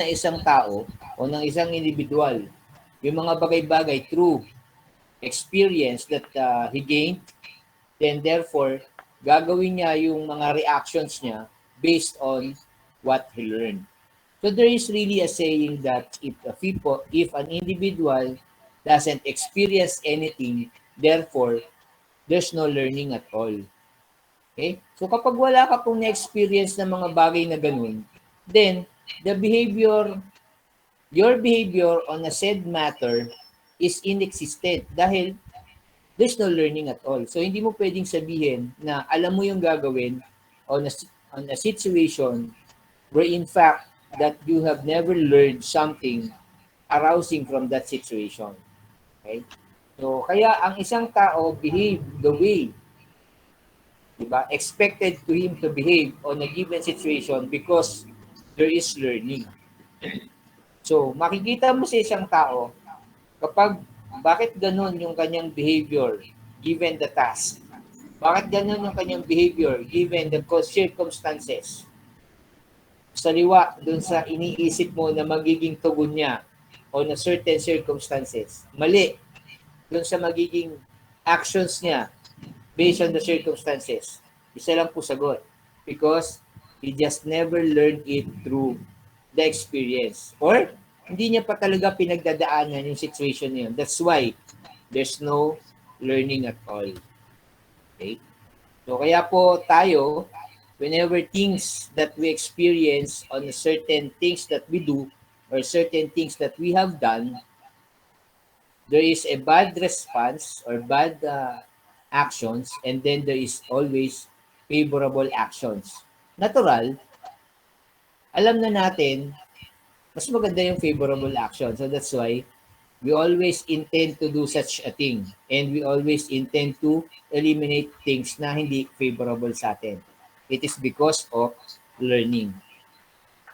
ng isang tao o ng isang individual yung mga bagay-bagay through experience that he gained, then therefore, gagawin niya yung mga reactions niya based on what he learned. So there is really a saying that if an individual doesn't experience anything, therefore, there's no learning at all. Okay? So kapag wala ka pong na-experience ng mga bagay na ganun, then the your behavior on a said matter is inexistent dahil there's no learning at all. So hindi mo pwedeng sabihin na alam mo yung gagawin on a situation where in fact that you have never learned something arousing from that situation. Okay? So kaya ang isang tao behave the way, diba, expected to him to behave on a given situation because there is learning. So makikita mo sa isang tao kapag bakit ganun yung kanyang behavior given the task. Bakit ganun yung kanyang behavior given the circumstances? Saliwa dun sa iniisip mo na magiging tugon niya on a certain circumstances. Mali dun sa magiging actions niya based on the circumstances. Isa lang po sagot. Because he just never learned it through the experience. Or hindi niya pa talaga pinagdadaanan yung situation niya. That's why there's no learning at all. Okay? So kaya po tayo, whenever things that we experience on certain things that we do or certain things that we have done, there is a bad response or bad actions and then there is always favorable actions. Natural, alam na natin, mas maganda yung favorable action. So that's why we always intend to do such a thing and we always intend to eliminate things na hindi favorable sa atin. It is because of learning.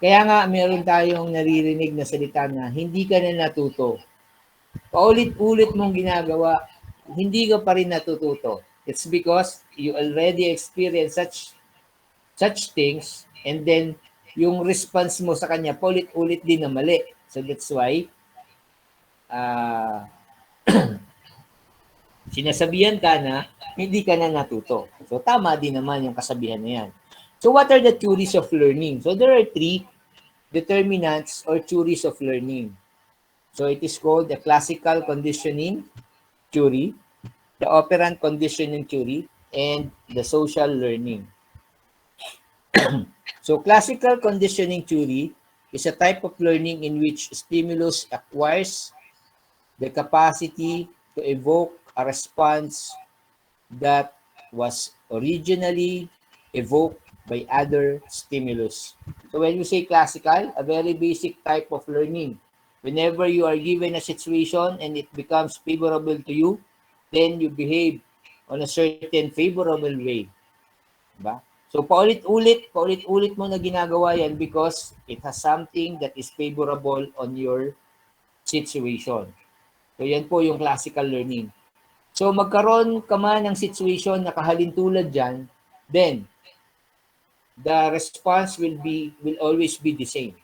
Kaya nga meron tayong naririnig na salita na hindi ka na natuto. Paulit-ulit mong ginagawa, hindi ka pa rin natututo. It's because you already experienced such things and then yung response mo sa kanya paulit-ulit din na mali. So that's why sinasabihan ka na hindi ka na natuto. So tama din naman yung kasabihan na yan. So what are the theories of learning? So there are three determinants or theories of learning. So it is called the classical conditioning theory, the operant conditioning theory, and the social learning. So classical conditioning theory is a type of learning in which stimulus acquires the capacity to evoke a response that was originally evoked by other stimulus. So when you say classical, a very basic type of learning. Whenever you are given a situation and it becomes favorable to you, then you behave on a certain favorable way. Diba? So paulit-ulit mo na ginagawa yan because it has something that is favorable on your situation. So yan po yung classical learning. So magkaroon ka man ng situation na kahalintulad dyan, then the response will always be the same.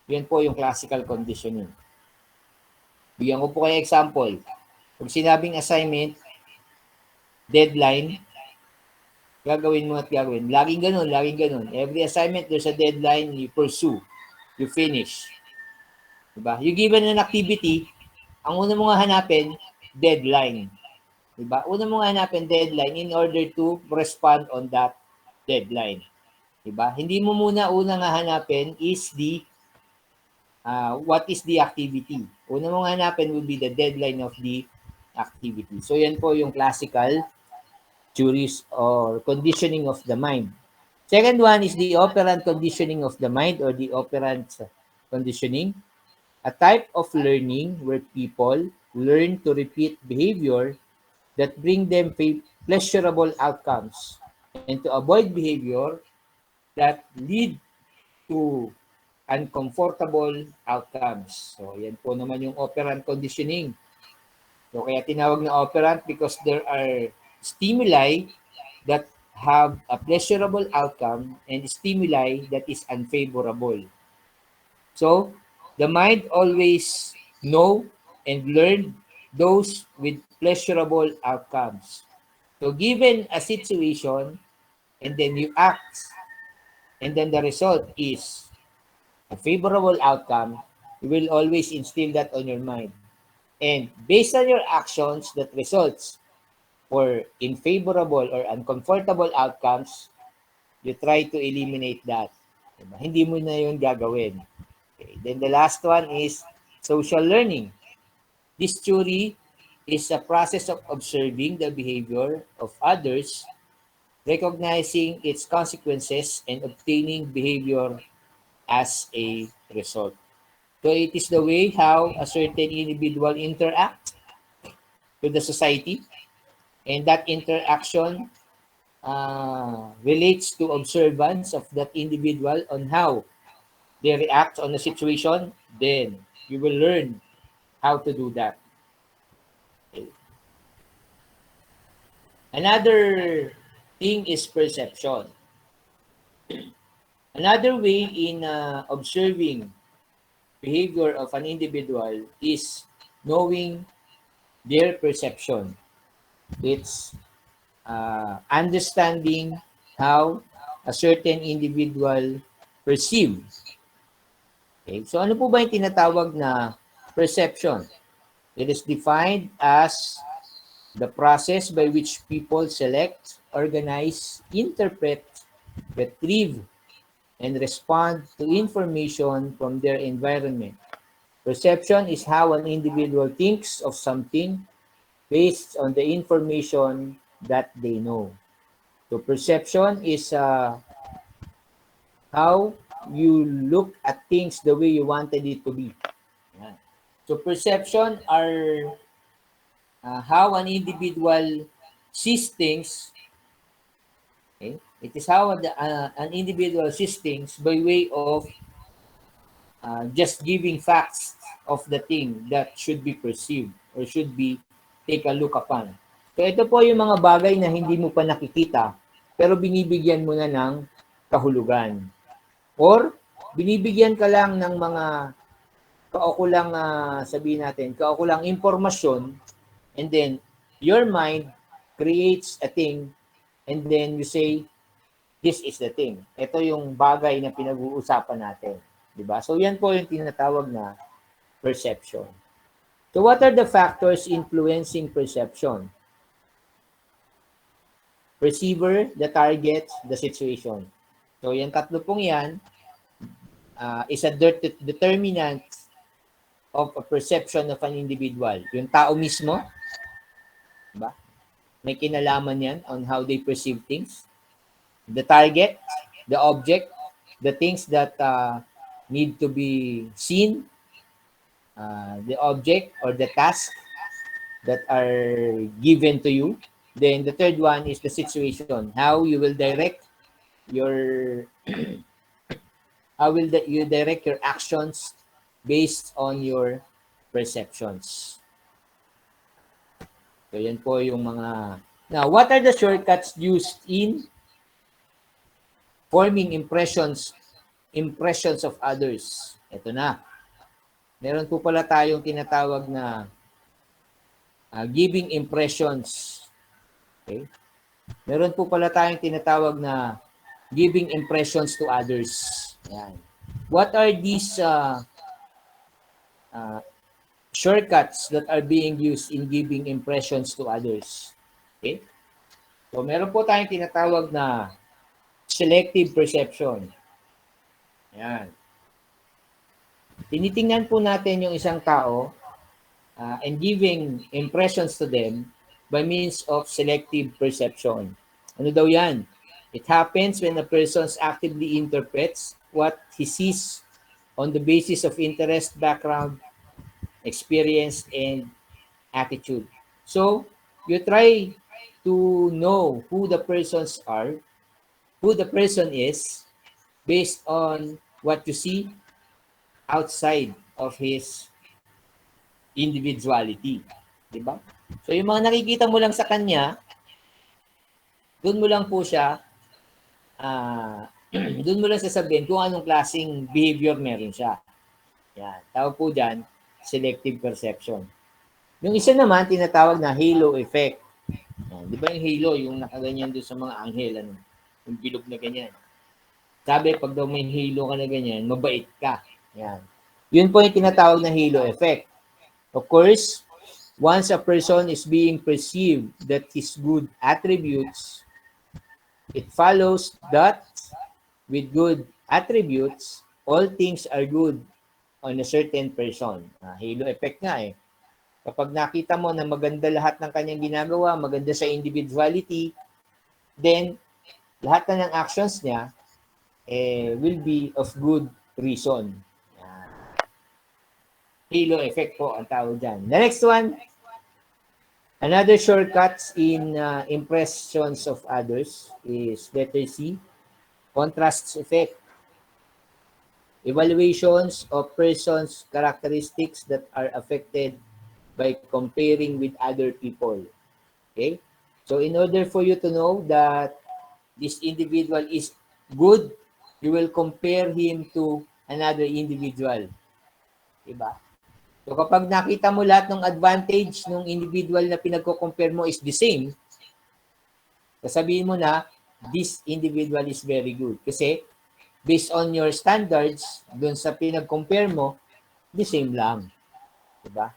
Yan po yung classical conditioning. Bigyan ko po kayo example. Pag sinabing assignment, deadline, gagawin mo at gagawin. Laging ganun. Every assignment, there's a deadline, you pursue, you finish. Diba? You given an activity, ang una mo nga hanapin, deadline. Diba? Una mo nga hanapin deadline in order to respond on that deadline. Diba? Hindi mo muna nga hanapin is the what is the activity. Una mo nga hanapin will be the deadline of the activity. So yan po yung classical theories or conditioning of the mind. Second one is the operant conditioning of the mind or the operant conditioning, a type of learning where people learn to repeat behavior that bring them pleasurable outcomes and to avoid behavior that lead to uncomfortable outcomes. So, yan po naman yung operant conditioning. So, kaya tinawag na operant because there are stimuli that have a pleasurable outcome and stimuli that is unfavorable. So, the mind always know and learn those with pleasurable outcomes. So, given a situation, and then you act, and then the result is a favorable outcome, you will always instill that on your mind. And based on your actions that results for unfavorable or uncomfortable outcomes, you try to eliminate that. Diba? Hindi mo na yun gagawin. Okay. Then the last one is social learning. This theory is a process of observing the behavior of others, recognizing its consequences, and obtaining behavior as a result. So it is the way how a certain individual interact with the society, and that interaction relates to observance of that individual on how they react on the situation. Then you will learn how to do that. Okay. Another thing is perception. Another way in observing behavior of an individual is knowing their perception. It's understanding how a certain individual perceives. Okay? So ano po ba yung tinatawag na perception? It is defined as the process by which people select, organize, interpret, retrieve, and respond to information from their environment. Perception is how an individual thinks of something based on the information that they know. So perception is how you look at things the way you wanted it to be. Yan. So perception are how an individual sees things. Okay? It is how an individual sees things by way of just giving facts of the thing that should be perceived or should be take a look upon. So ito po yung mga bagay na hindi mo pa nakikita pero binibigyan mo na ng kahulugan. Or binibigyan ka lang ng mga kaukulang sabihin natin, kaukulang impormasyon, and then your mind creates a thing, and then you say, this is the thing. Ito yung bagay na pinag-uusapan natin. Diba? So yan po yung tinatawag na perception. So what are the factors influencing perception? Perceiver, the target, the situation. So yung tatlo pong yan is a determinant of a perception of an individual. Yung tao mismo, diba? May kinalaman yan on how they perceive things. The target, the object, the things that need to be seen, the object or the task that are given to you. Then the third one is the situation, how you will direct your you direct your actions based on your perceptions. So yan po yung mga... Now, what are the shortcuts used in forming impressions of others? Ito na. Meron po pala tayong tinatawag na giving impressions. Okay? Meron po pala tayong tinatawag na giving impressions to others. Yan. What are these shortcuts that are being used in giving impressions to others? Okay? So, meron po tayong tinatawag na selective perception. Yan. Tinitingnan po natin yung isang tao and giving impressions to them by means of selective perception. Ano daw yan? It happens when a person actively interprets what he sees on the basis of interest, background, experience, and attitude. So, you try to know who the persons are, who the person is, based on what you see outside of his individuality. Diba? So, yung mga nakikita mo lang sa kanya, doon mo lang po siya, doon mo lang sasabihin kung anong klaseng behavior meron siya. Yan. Tawag po dyan, selective perception. Yung isa naman, tinatawag na halo effect. Yan. Di ba yung halo, yung nakaganyan doon sa mga anghel, ano? Yung bilog na ganyan. Sabi, pag daw may halo ka na ganyan, mabait ka. Yan. Yun po yung tinatawag na halo effect. Of course, once a person is being perceived that his good attributes, it follows that with good attributes, all things are good on a certain person. Halo effect nga eh. Kapag nakita mo na maganda lahat ng kanyang ginagawa, maganda sa individuality, then lahat na ng actions niya will be of good reason. Halo effect po ang tawag dyan. The next one, another shortcuts in impressions of others is letter C, contrast effect. Evaluations of persons' characteristics that are affected by comparing with other people. Okay? So in order for you to know that this individual is good, you will compare him to another individual. Diba? So kapag nakita mo lahat ng advantage ng individual na pinagko-compare mo is the same, sasabihin mo na this individual is very good. Kasi based on your standards, dun sa pinag-compare mo, the same lang. Diba?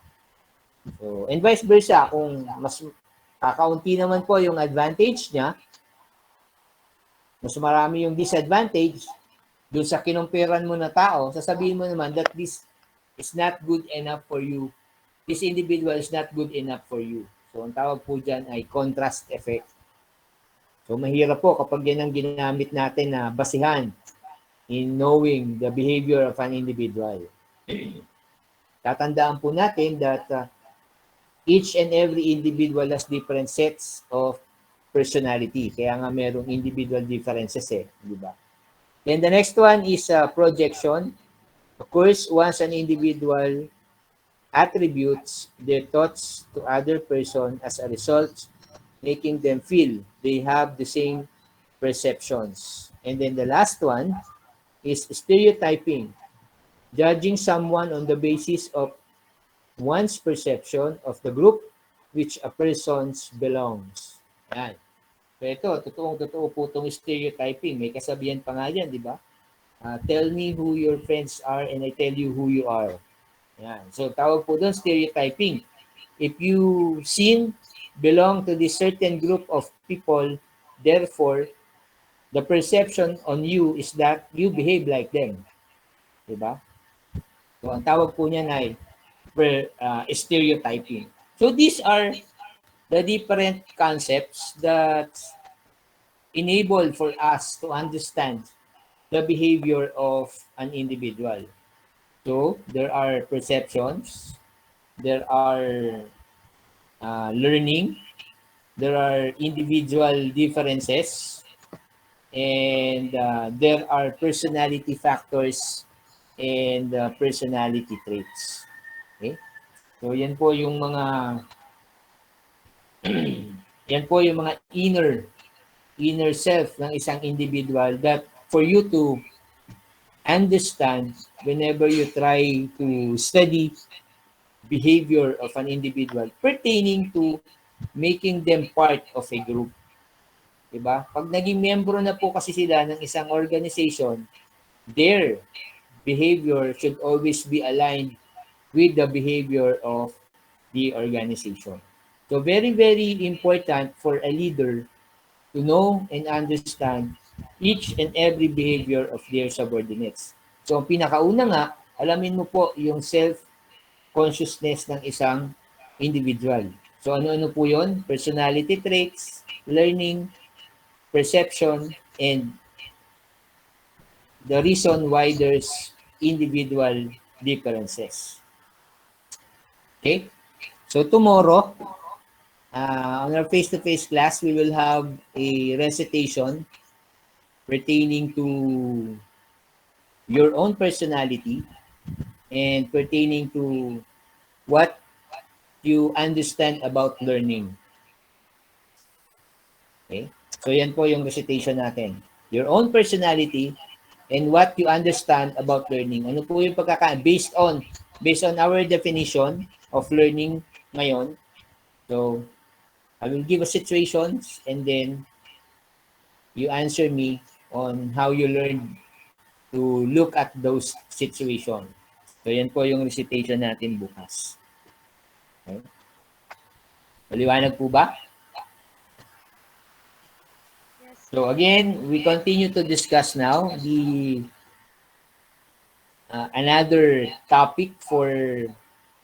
So, and vice versa, kung mas kakaunti naman po yung advantage niya, mas marami yung disadvantage, dun sa kinumperan mo na tao, sasabihin mo naman that this is not good enough for you. This individual is not good enough for you. So, ang tawag po dyan ay contrast effect. So, mahirap po kapag yan ang ginamit natin na basihan in knowing the behavior of an individual. Tatandaan po natin that each and every individual has different sets of personality. Kaya nga merong individual differences eh, di ba? Then the next one is projection. Of course, once an individual attributes their thoughts to other person as a result, making them feel they have the same perceptions. And then the last one is stereotyping, judging someone on the basis of one's perception of the group which a person belongs. Yan. So ito, totoo po itong stereotyping. May kasabihan pa nga yan, di ba? Tell me who your friends are and I tell you who you are. Yan. So tawag po doon stereotyping. If you seem belong to this certain group of people, therefore, the perception on you is that you behave like them. Diba? So ang tawag po niyan ay stereotyping. So these are the different concepts that enable for us to understand the behavior of an individual. So there are perceptions, there are learning, there are individual differences, and there are personality factors and personality traits. Okay? So yan po yung mga yan po yung mga inner self ng isang individual that for you to understand whenever you try to study behavior of an individual pertaining to making them part of a group. Diba? Pag naging membro na po kasi sila ng isang organization, their behavior should always be aligned with the behavior of the organization. So very, very important for a leader to know and understand each and every behavior of their subordinates. So ang pinakauna nga, alamin mo po yung self-consciousness ng isang individual. So ano-ano po yun? Personality traits, learning, perception, and the reason why there's individual differences. Okay? So tomorrow, on our face-to-face class, we will have a recitation pertaining to your own personality and pertaining to what you understand about learning. Okay? So yan po yung recitation natin. Your own personality and what you understand about learning. Ano po yung based on our definition of learning ngayon. So, I will give a situations and then you answer me on how you learn to look at those situations. So, yan po yung recitation natin bukas. Okay? Maliwanag po ba? Yes. So, again, we continue to discuss now the another topic for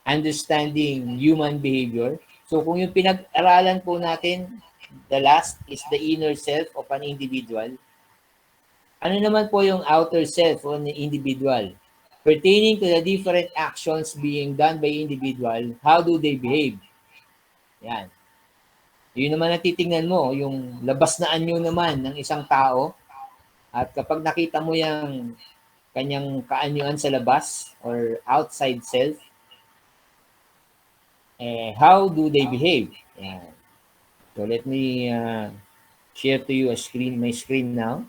understanding human behavior. So, kung yung pinag-aralan po natin, the last is the inner self of an individual. Ano naman po yung outer self of an individual? Pertaining to the different actions being done by individual, how do they behave? Yan. Yun naman ang titingnan mo, yung labas na anyo naman ng isang tao. At kapag nakita mo yung kanyang kaanyuan sa labas or outside self, how do they behave? Yan. So let me share to you my screen now.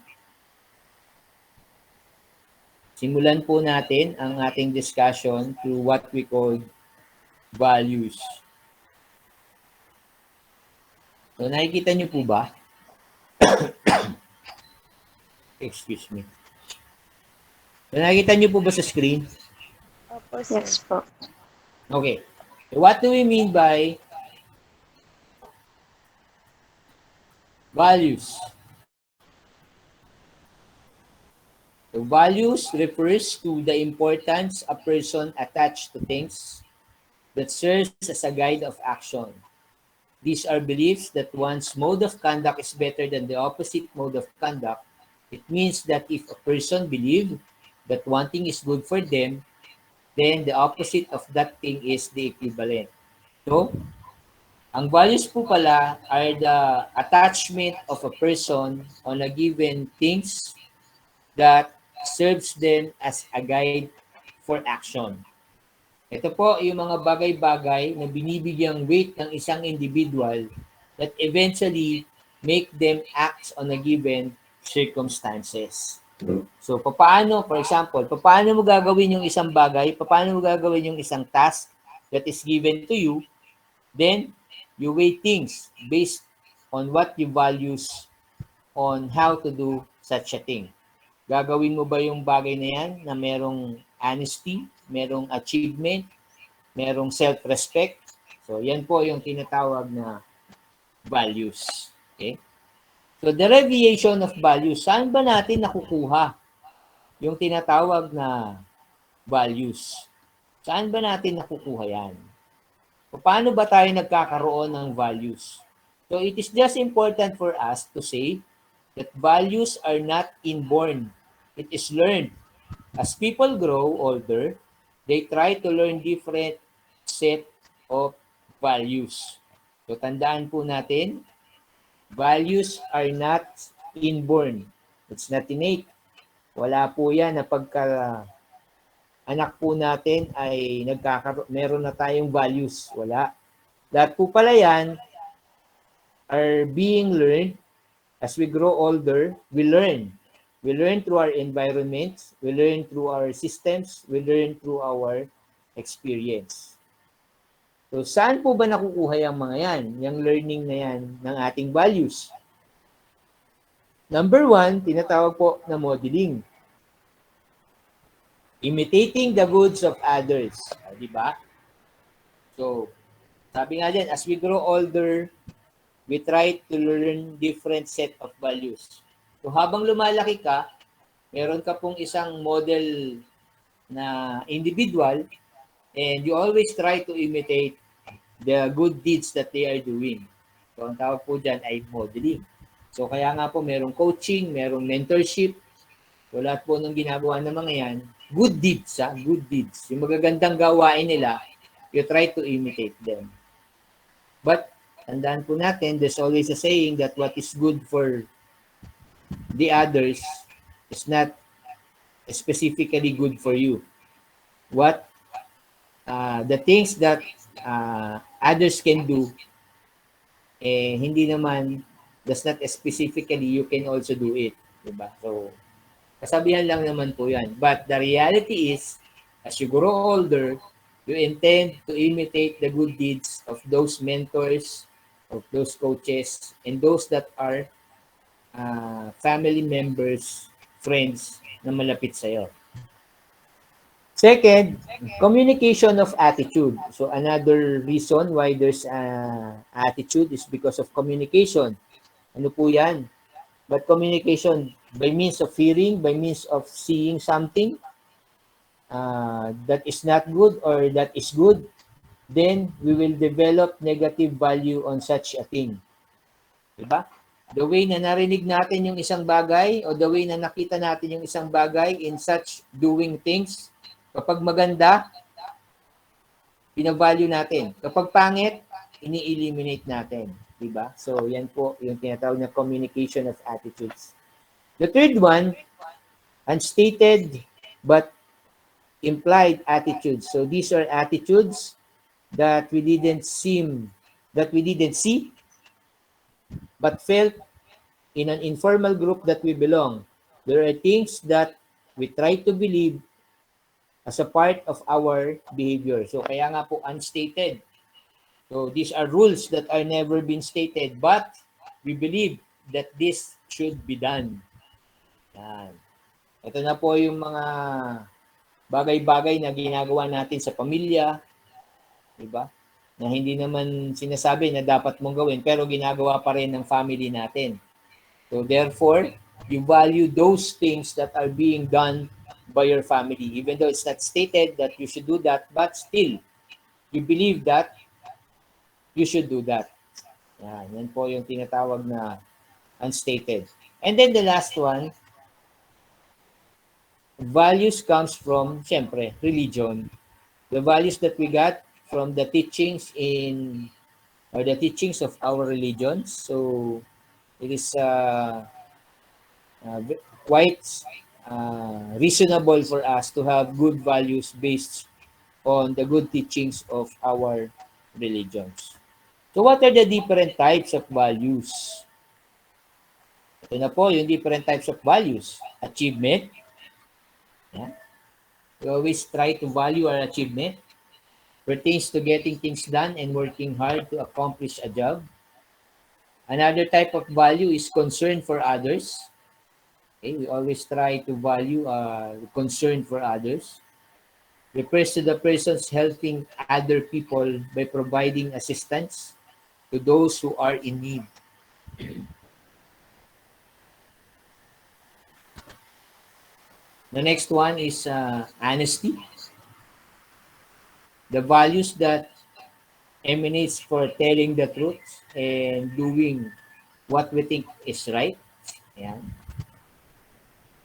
Simulan po natin ang ating discussion through what we call values. So nakikita niyo po ba? Excuse me. So nakikita niyo po ba sa screen? Opo, sir. Yes po. Okay. So what do we mean by values? So values refers to the importance a person attached to things that serves as a guide of action. These are beliefs that one's mode of conduct is better than the opposite mode of conduct. It means that if a person believes that one thing is good for them, then the opposite of that thing is the equivalent. So, ang values po pala are the attachment of a person on a given things that serves them as a guide for action. Ito po yung mga bagay-bagay na binibigyang weight ng isang individual that eventually make them act on a given circumstances. So, paano, for example, paano mo gagawin yung isang bagay, paano mo gagawin yung isang task that is given to you, then you weigh things based on what you values on how to do such a thing. Gagawin mo ba yung bagay na yan na merong honesty, merong achievement, merong self-respect? So, yan po yung tinatawag na values. Okay? So, the derivation of values, saan ba natin nakukuha yung tinatawag na values? Saan ba natin nakukuha yan? Paano ba tayo nagkakaroon ng values? So, it is just important for us to say that values are not inborn. It is learned. As people grow older, they try to learn different set of values. So tandaan po natin, values are not inborn. It's not innate. Wala po yan na pagka anak po natin ay meron na tayong values. Wala. Lahat po pala yan are being learned. As we grow older, we learn. We learn through our environment, we learn through our systems, we learn through our experience. So, saan po ba nakukuha yung mga yan? Yung learning na yan ng ating values? Number 1, tinatawag po na modeling. Imitating the goods of others. Di ba? So, sabi nga dyan, as we grow older, we try to learn different set of values. So habang lumalaki ka, meron ka pong isang model na individual and you always try to imitate the good deeds that they are doing. So ang tawag po dyan ay modeling. So kaya nga po merong coaching, merong mentorship. So lahat po ng ginagawa ng mga yan, good deeds, good deeds. Yung magagandang gawain nila, you try to imitate them. But tandaan po natin, there's always a saying that what is good for the others is not specifically good for you. What the things that others can do, hindi naman, does not specifically, you can also do it. Diba? So, Kasabihan lang naman po yan. But the reality is, as you grow older, you intend to imitate the good deeds of those mentors, of those coaches, and those that are family members, friends na malapit sa'yo. Second, communication of attitude. So another reason why there's attitude is because of communication. Ano po yan? But communication by means of hearing, by means of seeing something that is not good or that is good, then we will develop negative value on such a thing. Diba? The way na narinig natin yung isang bagay o the way na nakita natin yung isang bagay in such doing things, kapag maganda, pinavalue natin. Kapag pangit, ini-eliminate natin. Diba? So, yan po yung tinatawag na communication of attitudes. The third one, unstated but implied attitudes. So, these are attitudes that we didn't see, but felt in an informal group that we belong. There are things that we try to believe as a part of our behavior. So, kaya nga po unstated. So, these are rules that are never been stated, but we believe that this should be done. Yan. Ito na po yung mga bagay-bagay na ginagawa natin sa pamilya, diba? Na hindi naman sinasabi na dapat mong gawin, pero ginagawa pa rin ng family natin. So therefore, you value those things that are being done by your family, even though it's not stated that you should do that, but still, you believe that you should do that. Yan po yung tinatawag na unstated. And then the last one, values comes from, syempre, religion. The values that we got from the teachings the teachings of our religions. So it is quite reasonable for us to have good values based on the good teachings of our religions. So what are the different types of values? Ito na po yung different types of values. Achievement. Yeah. We always try to value our achievement. Pertains to getting things done and working hard to accomplish a job. Another type of value is concern for others. Okay, we always try to value concern for others. Refers to the persons helping other people by providing assistance to those who are in need. The next one is honesty. The values that emanates for telling the truth and doing what we think is right. Yeah.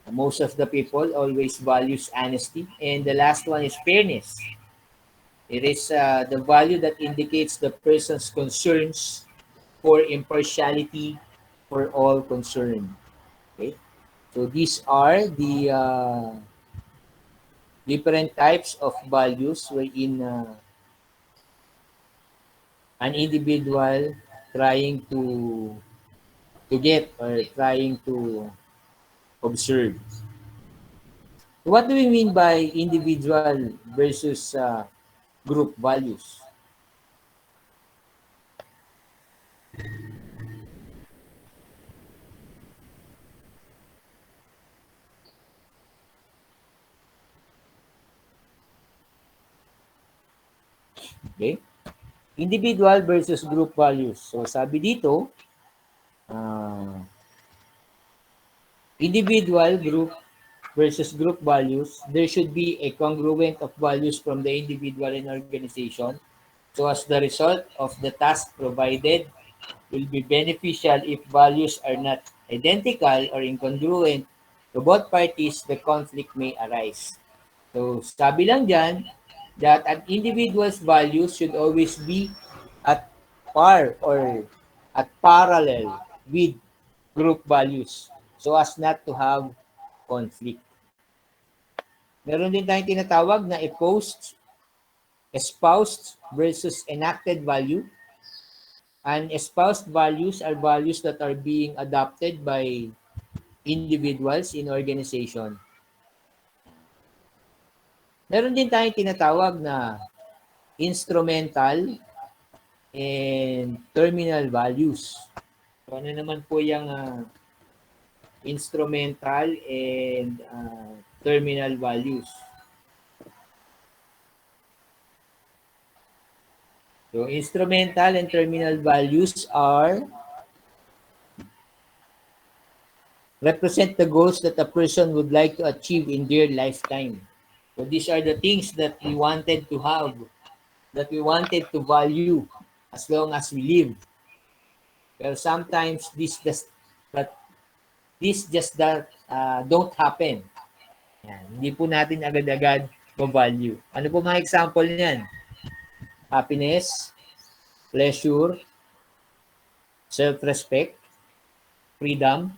Most of the people always values honesty. And the last one is fairness. It is the value that indicates the person's concerns for impartiality for all concerned. Okay? So these are the different types of values wherein an individual trying to get or trying to observe. What do we mean by individual versus group values? Okay? Individual versus group values. So sabi dito, individual group versus group values, there should be a congruent of values from the individual and organization. So as the result of the task provided will be beneficial if values are not identical or incongruent to both parties, the conflict may arise. So sabi lang dyan that an individual's values should always be at par or at parallel with group values so as not to have conflict. Meron din tayong tinatawag na espoused versus enacted value. And espoused values are values that are being adopted by individuals in organization. Meron din tayong tinatawag na instrumental and terminal values. So, ano naman po yung instrumental and terminal values? So, instrumental and terminal values are represent the goals that a person would like to achieve in their lifetime. So, these are the things that we wanted to have, that we wanted to value as long as we live. Pero sometimes but this just that don't happen. Yan. Hindi po natin agad-agad ma-value. Ano po mga example niyan? Happiness, pleasure, self-respect, freedom,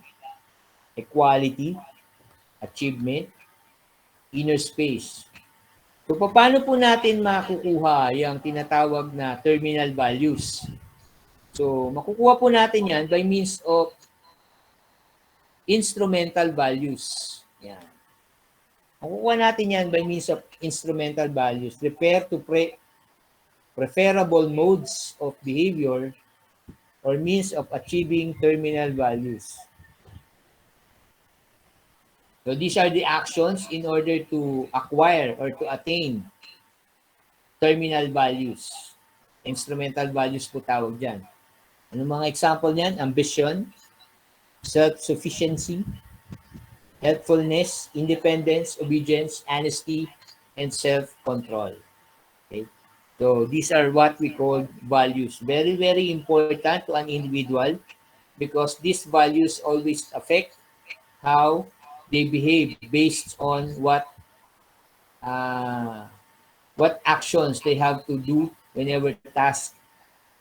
equality, achievement, inner space. So, paano po natin makukuha yung tinatawag na terminal values? So, makukuha po natin yan by means of instrumental values. Yan. Makukuha natin yan by means of instrumental values. Refer to preferable modes of behavior or means of achieving terminal values. So these are the actions in order to acquire or to attain terminal values. Instrumental values po tawag dyan. Anong mga example niyan? Ambition, self-sufficiency, helpfulness, independence, obedience, honesty, and self-control. Okay? So these are what we call values. Very, very important to an individual because these values always affect how they behave based on what actions they have to do whenever task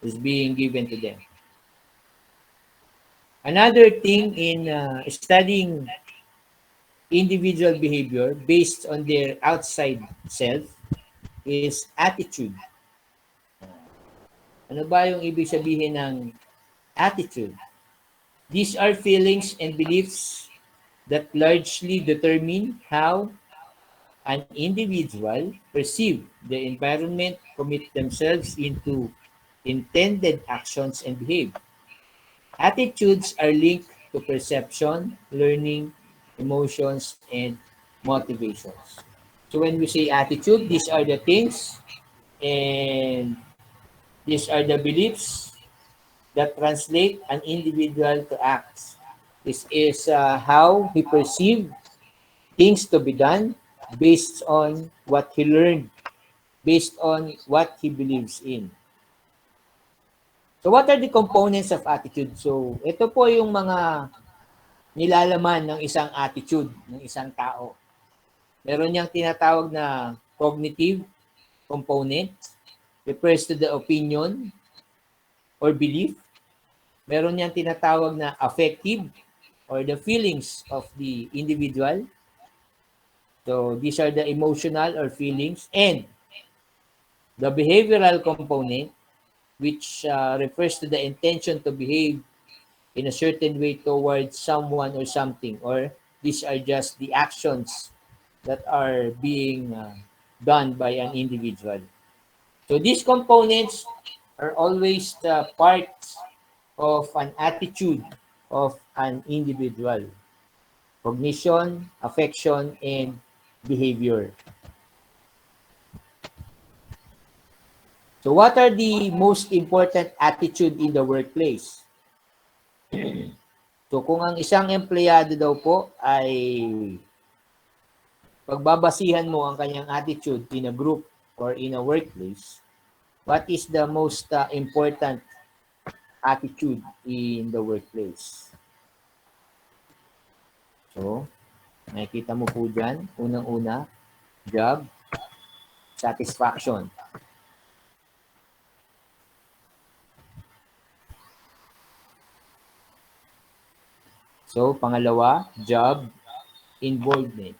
is being given to them. Another thing in studying individual behavior based on their outside self is attitude. Ano ba yung ibig sabihin ng attitude? These are feelings and beliefs that largely determine how an individual perceive the environment, commit themselves into intended actions, and behave. Attitudes are linked to perception, learning, emotions, and motivations. So when we say attitude, these are the things and these are the beliefs that translate an individual to act. This is how he perceived things to be done based on what he learned, based on what he believes in. So what are the components of attitude? So ito po yung mga nilalaman ng isang attitude ng isang tao. Meron niyang tinatawag na cognitive component, refers to the opinion or belief. Meron niyang tinatawag na affective or the feelings of the individual. So these are the emotional or feelings, and the behavioral component, which refers to the intention to behave in a certain way towards someone or something, or these are just the actions that are being done by an individual. So these components are always the parts of an attitude of an individual. Cognition, affection, and behavior. So what are the most important attitude in the workplace? So kung ang isang empleyado daw po ay pagbabasihan mo ang kanyang attitude in a group or in a workplace, what is the most important attitude in the workplace? So, nakikita mo po dyan, unang-una, job satisfaction. So, pangalawa, job involvement.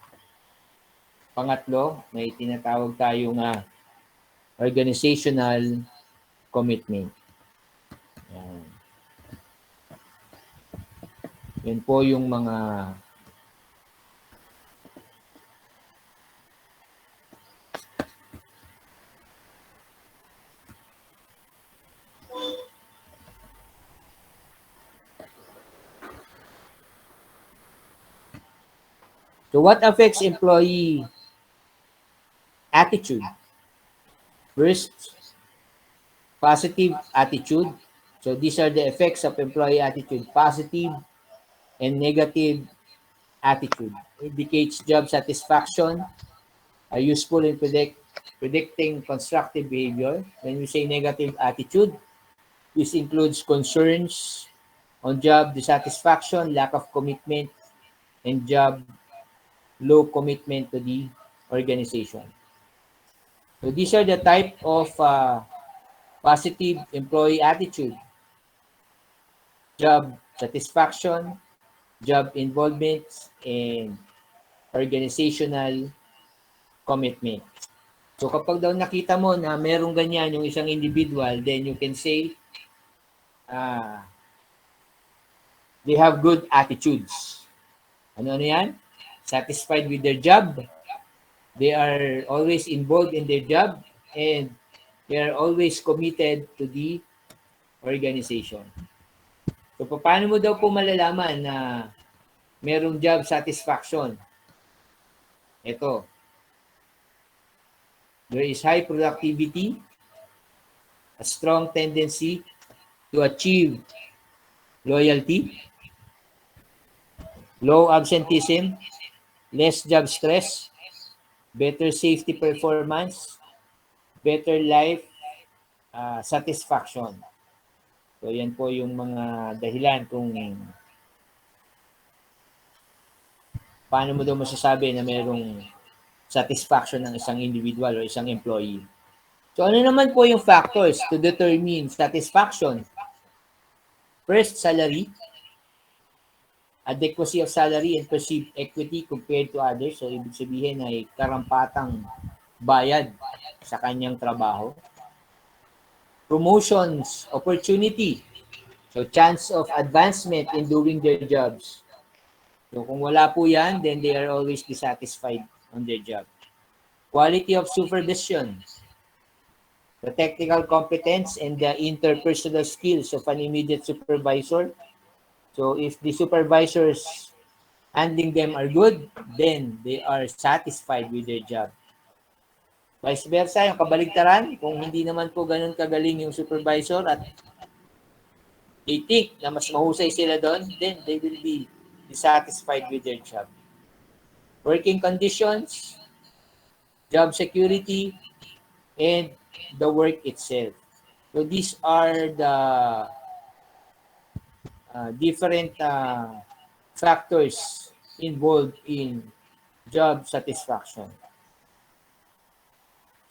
Pangatlo, may tinatawag tayong organizational commitment. Yan. Yan po yung mga So what affects employee attitude? First, positive attitude. So these are the effects of employee attitude. Positive and negative attitude. Indicates job satisfaction, are useful in predicting constructive behavior. When we say negative attitude, this includes concerns on job dissatisfaction, lack of commitment, and job low commitment to the organization. So these are the type of positive employee attitude: job satisfaction, job involvement, and organizational commitment. So kapag daw nakita mo na merong ganyan yung isang individual, then you can say uh, they have good attitudes. Ano yan? Satisfied with their job. They are always involved in their job and they are always committed to the organization. So paano mo daw po malalaman na merong job satisfaction? Ito, there is high productivity, a strong tendency to achieve loyalty, low absenteeism, less job stress, better safety performance, better life satisfaction. So yan po yung mga dahilan kung paano mo daw masasabi na mayroong satisfaction ng isang individual o isang employee. So ano naman po yung factors to determine satisfaction? First, salary. Adequacy of salary and perceived equity compared to others. So ibig sabihin ay karampatang bayad sa kanyang trabaho. Promotions, opportunity. So chance of advancement in doing their jobs. So kung wala po yan, then they are always dissatisfied on their job. Quality of supervision. The technical competence and the interpersonal skills of an immediate supervisor. So if the supervisors handling them are good, then they are satisfied with their job. Vice versa, yung kabaligtaran, kung hindi naman po ganun kagaling yung supervisor at they think na mas mahusay sila doon, then they will be dissatisfied with their job. Working conditions, job security, and the work itself. So these are the different factors involved in job satisfaction.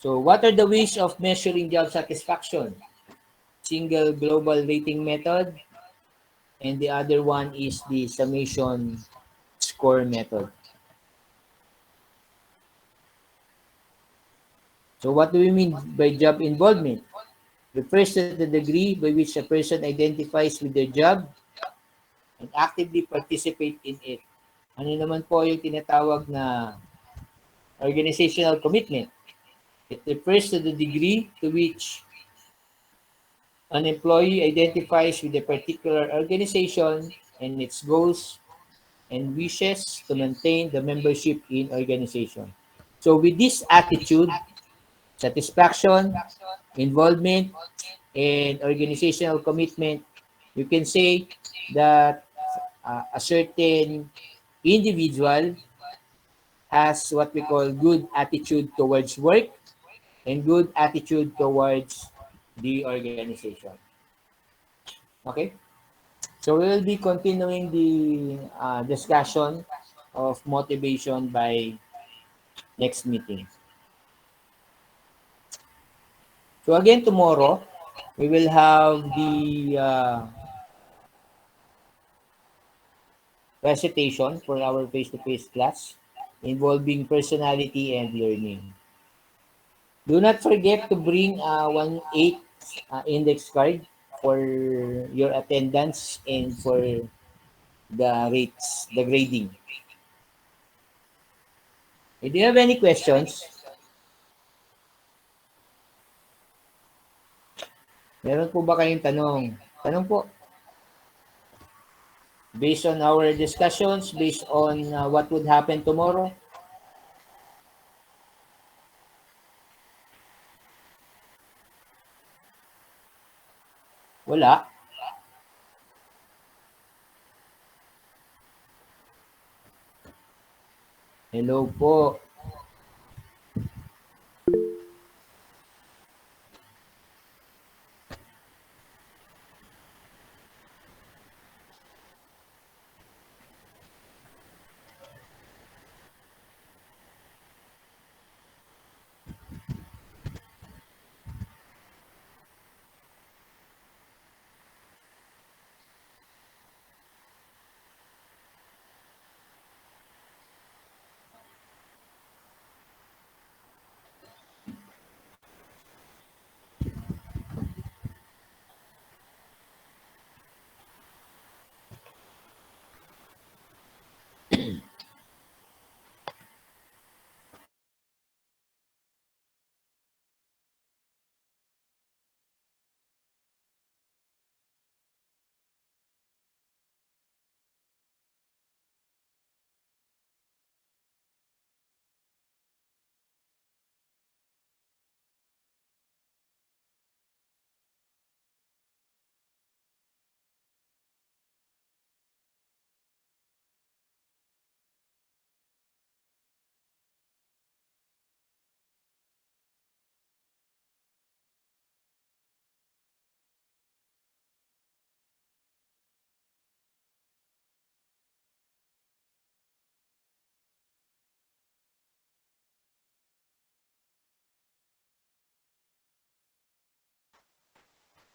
So what are the ways of measuring job satisfaction? Single global rating method, and the other one is the summation score method. So what do we mean by job involvement? Refers to the degree by which a person identifies with their job and actively participate in it. Ano naman po yung tinatawag na organizational commitment? It refers to the degree to which an employee identifies with a particular organization and its goals and wishes to maintain the membership in organization. So with this attitude, satisfaction, involvement, and organizational commitment, you can say that a certain individual has what we call good attitude towards work and good attitude towards the organization. Okay? So we will be continuing the discussion of motivation by next meeting. So again, tomorrow, we will have the recitation for our face-to-face class involving personality and learning. Do not forget to bring 1/8 index card for your attendance and for the rates, the grading. Do you have any questions? Meron po ba kayong tanong? Tanong po. Based on our discussions, based on what would happen tomorrow? Wala. Hello po.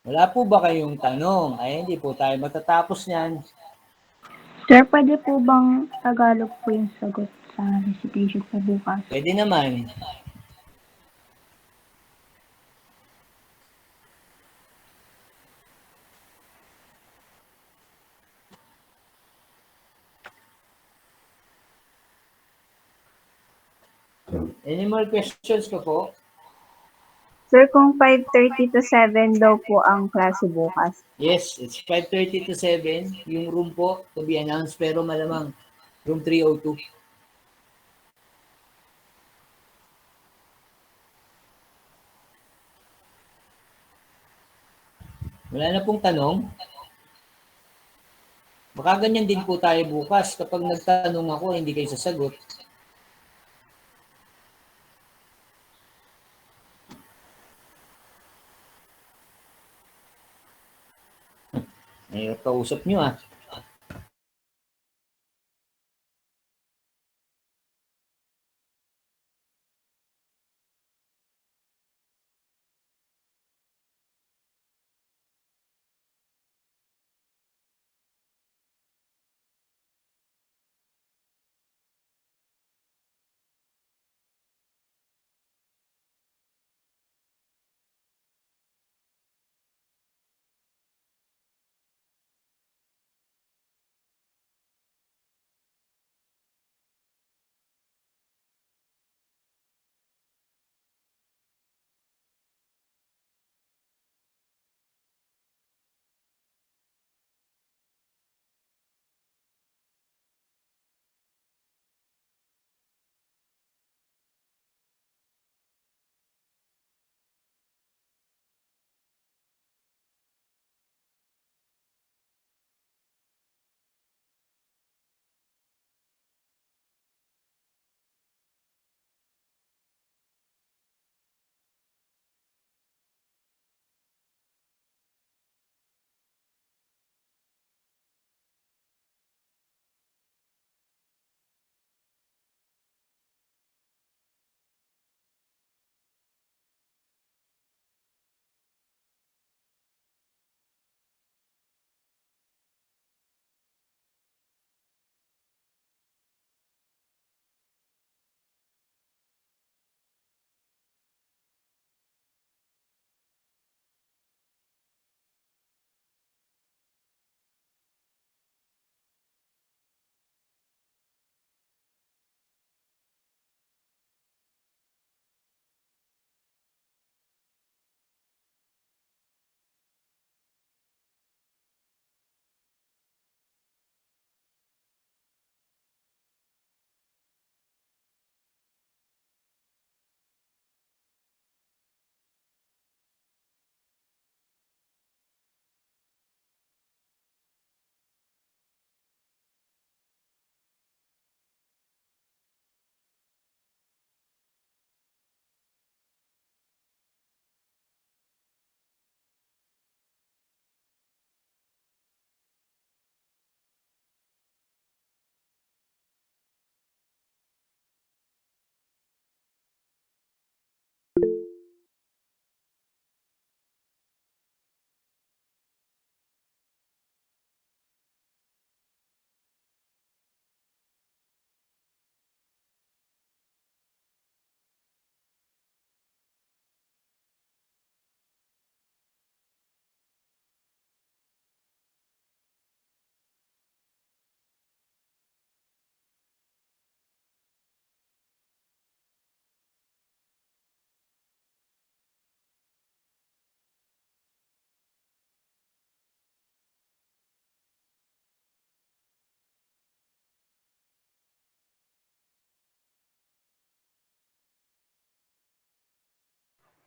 Wala po ba kayong tanong? Ay, hindi po tayo matatapos niyan. Sir, pwede po bang Tagalog po yung sagot sa recitation po bukas? Pwede naman. Any more questions ko po? Sir, kung 5:30 to 7 daw po ang klase bukas. Yes, it's 5:30 to 7. Yung room po to be announced, pero malamang room 302. Wala na pong tanong? Baka ganyan din po tayo bukas. Kapag nagtanong ako, hindi kayo sasagot. Ay, kausap nyo ah.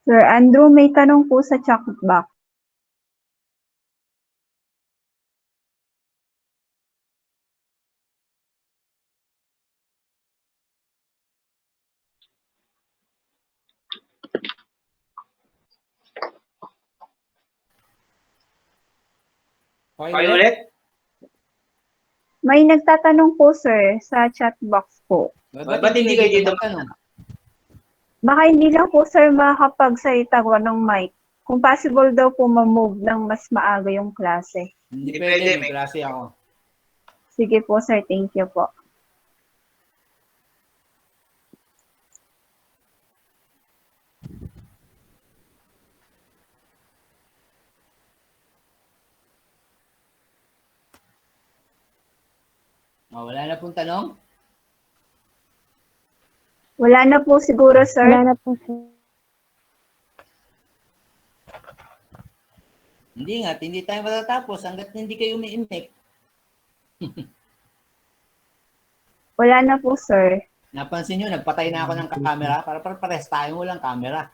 Sir Andrew, may tanong po sa chat box. Okay ulit? May nagtatanong po, sir, sa chat box po. Ba't hindi kayo dito magtanong? Baka hindi lang po, sir, makakapagsalita ng mic. Kung possible daw po ma-move ng mas maaga yung klase. Hindi pwede, may klase ako. Sige po, sir. Thank you po. Oh, wala na pong tanong? Wala na po siguro, sir. Wala na po, sir. Hindi tayo matatapos hanggat hindi kayo umiimik. Wala na po, sir. Napansin nyo, nagpatay na ako ng camera para pares tayong walang camera.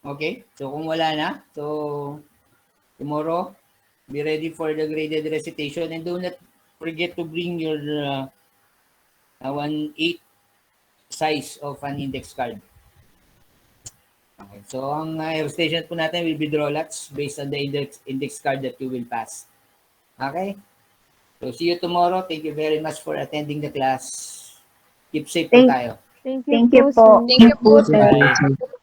Okay, so kung wala na, so tomorrow, be ready for the graded recitation and do not forget to bring your 1/8 size of an index card. Okay, so ang recitation po natin will be draw lots based on the index card that you will pass. Okay? So see you tomorrow. Thank you very much for attending the class. Keep safe po tayo. Thank Thank you po, po. sir. Thank you po, sir. Bye.